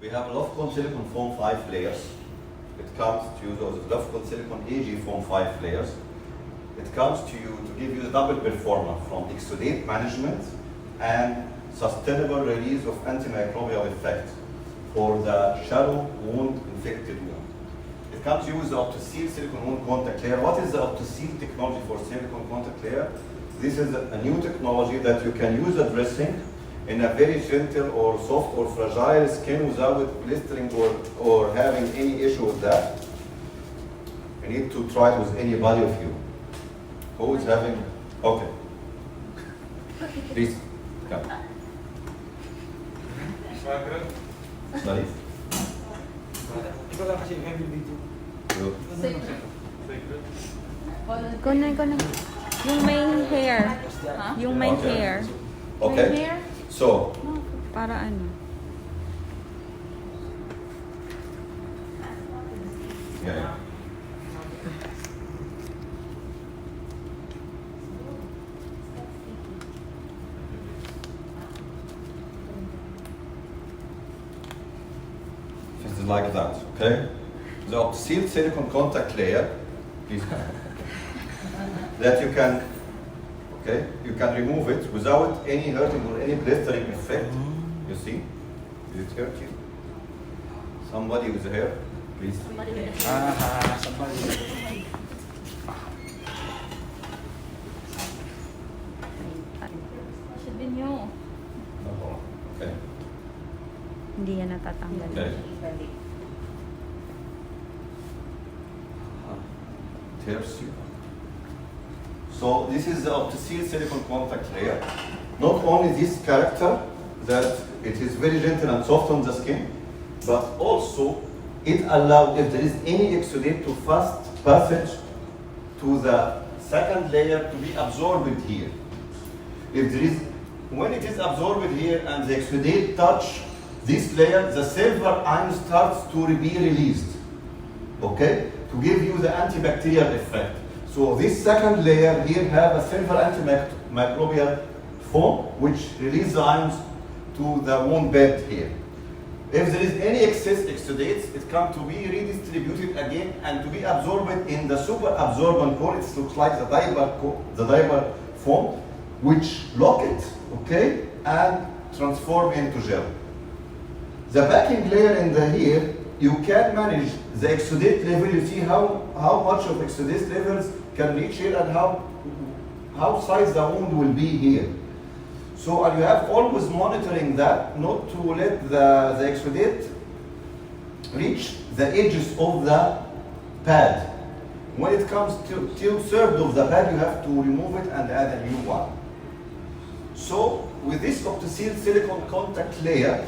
We have Lofcon silicon foam 5 layers. It comes to you, those Lofcon silicon AG foam 5 layers. It comes to you to give you the double performance from exudate management and sustainable release of antimicrobial effect for the shallow wound infected wound. It comes to you with the Optoseal silicone wound contact layer. What is the Optoseal technology for silicone contact layer? This is a new technology that you can use a dressing in a very gentle or soft or fragile skin without blistering or having any issue with that. You need to try it with anybody of you. Who is having, okay. Please, come. Sorry? Ikaw lang kasi yung heavy dito. Ikaw na. Yung main hair. Yung main Okay. hair. Okay. Main hair? So, Para ano? yeah. It's like that, okay? The Optoseal silicone contact layer, please, that you can, okay, you can remove it without any hurting or any blistering effect. You see? Did it hurt you? Somebody with hair, please. Sabay. Should be new. No problem. Okay. Hindi yan natatanggal. Okay. Tears you. So this is the Optoseal silicone contact layer. Not only this character, that it is very gentle and soft on the skin, but also it allows, if there is any exudate, to fast passage to the second layer to be absorbed here. If there is, when it is absorbed here and the exudate touch this layer, the silver ion starts to be released, okay, to give you the antibacterial effect. So this second layer here have a silver antimicrobial foam which release the ions to the wound bed here. If there is any excess exudates, it comes to be redistributed again and to be absorbed in the super absorbent core. It looks like the diaper foam, which lock it, okay, and transform into gel. The backing layer in the here, you can manage the exudate level. You see how much of exudate levels can reach here and how size the wound will be here. So you have always monitoring that, not to let the exudate reach the edges of the pad. When it comes to 2/3 of the pad, you have to remove it and add a new one. So with this Optoseal silicone contact layer,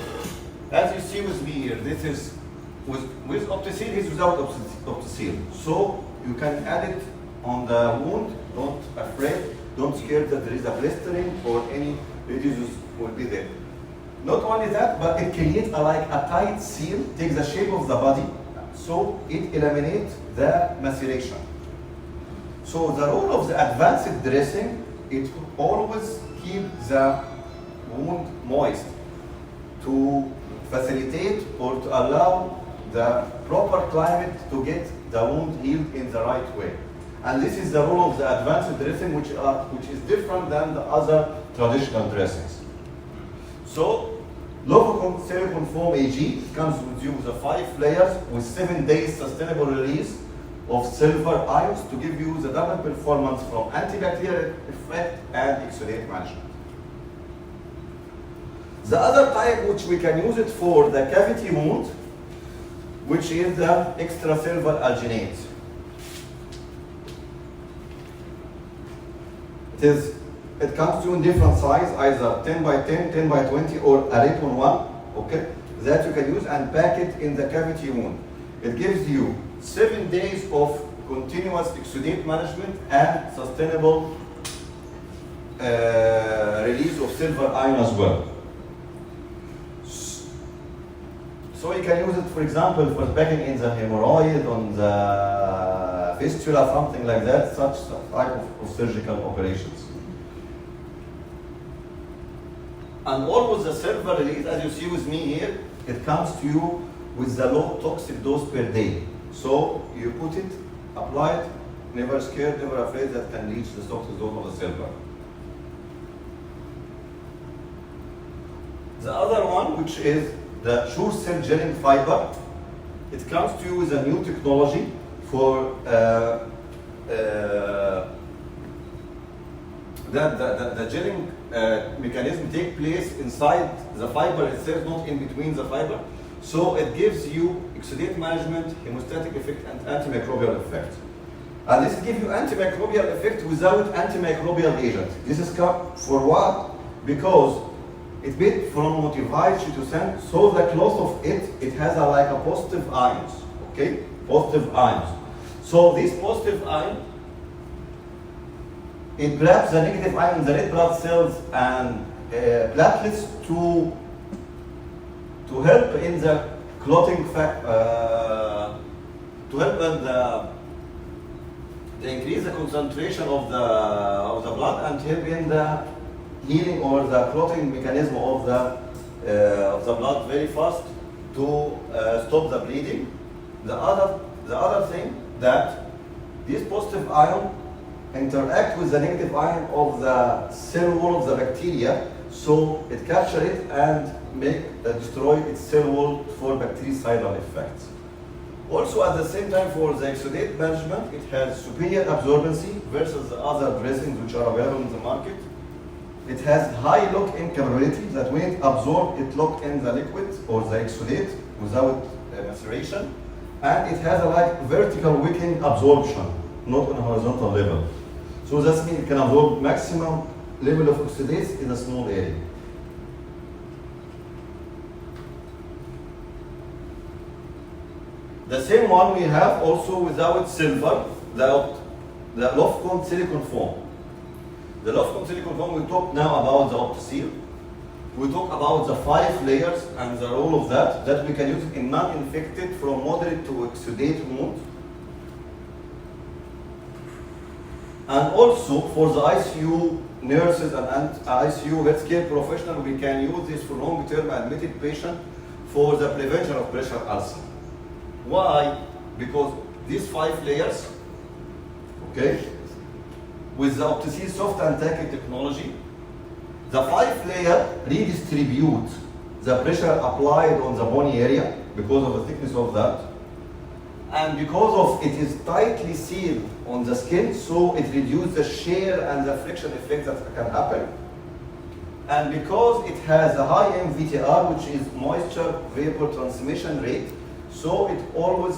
as you see with me here, this is with Optoseal, it's without Optoseal. So you can add it on the wound, don't afraid, don't scare that there is a blistering or any residues will be there. Not only that, but it creates like a tight seal, takes the shape of the body, so it eliminates the maceration. So the role of the advanced dressing, it always keeps the wound moist to facilitate or to allow the proper climate to get the wound healed in the right way. And this is the role of the advanced dressing, which is different than the other traditional dressings. So, Lofcon silicone foam AG comes with you with 5 layers with 7 days sustainable release of silver ions to give you the double performance from antibacterial effect and exudate management. The other type which we can use it for the cavity wound, which is the extracellular alginate. It comes to you in different size, either 10 by 10, 10 by 20, or a Ripon one, okay, that you can use and pack it in the cavity wound. It gives you 7 days of continuous exudate management and sustainable release of silver ion as well. So you can use it, for example, for packing in the hemorrhoid, on the fistula, something like that, such type of surgical operations. And always the silver release, as you see with me here, it comes to you with the low toxic dose per day. So you put it, apply it, never scared, never afraid that can reach the toxic dose of the silver. The other one, which is the Sure Cell gelling fiber, it comes to you with a new technology for the gelling mechanism take place inside the fiber itself, not in between the fiber. So it gives you exudate management, hemostatic effect, and antimicrobial effect. And this gives you antimicrobial effect without antimicrobial agent. This is for what? Because it's made from modified chitosan, so the cloth of it has like a positive ions, okay? Positive ions. So this positive ion, it grabs the negative ion in the red blood cells and platelets to help in the clotting to help in the increase the concentration of the blood and help in the healing or the clotting mechanism of the blood very fast to stop the bleeding. The other thing that this positive ion interact with the negative ion of the cell wall of the bacteria, so it capture it and destroy its cell wall for bactericidal effects. Also, at the same time, for the exudate management, it has superior absorbency versus the other dressings which are available in the market. It has high lock-in capability, that when it absorbs, it locks in the liquid or the exudate without maceration. And it has a vertical wicking absorption, not on a horizontal level. So that means it can absorb maximum level of oxidates in a small area. The same one we have also without silver, the Lofcon silicone foam. The Lofcon silicone foam, we talk now about the OptiSeal. We talk about the 5 layers and the role of that we can use in non-infected from moderate to exudate wounds. And also for the ICU nurses and ICU healthcare professionals, we can use this for long-term admitted patient for the prevention of pressure ulcer. Why? Because these 5 layers, okay, with the OptiSeal soft and tacky technology, the 5 layer redistribute the pressure applied on the bony area because of the thickness of that. And because of it is tightly sealed on the skin, so it reduces the shear and the friction effect that can happen. And because it has a high MVTR, which is moisture vapor transmission rate, so it always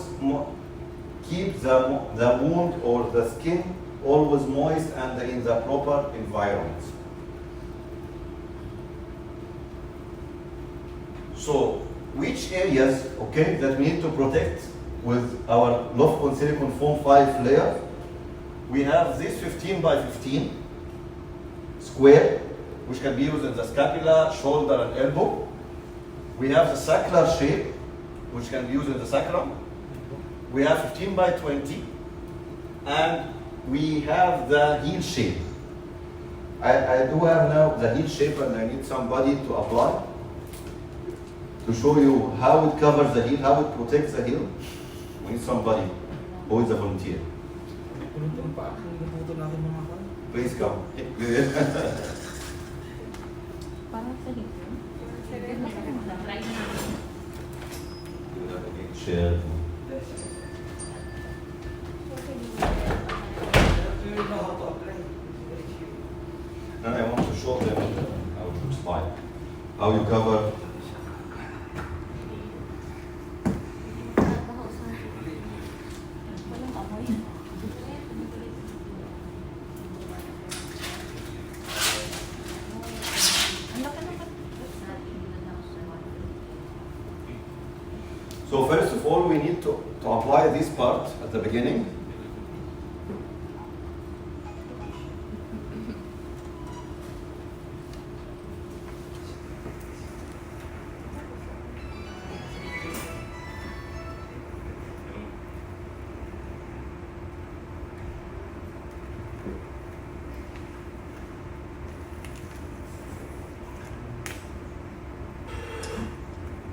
keeps the wound or the skin always moist and in the proper environment. So which areas, okay, that we need to protect with our Lofcon silicone foam 5 layer? We have this 15 by 15 square, which can be used in the scapula, shoulder, and elbow. We have the sacral shape, which can be used in the sacrum. We have 15 by 20, and we have the heel shape. I do have now the heel shape, and I need somebody to apply to show you how it covers the heel, how it protects the heel. We need somebody who is a volunteer. Please come. Share. And I want to show them how it looks like, how you cover. So first of all, we need to apply this part at the beginning.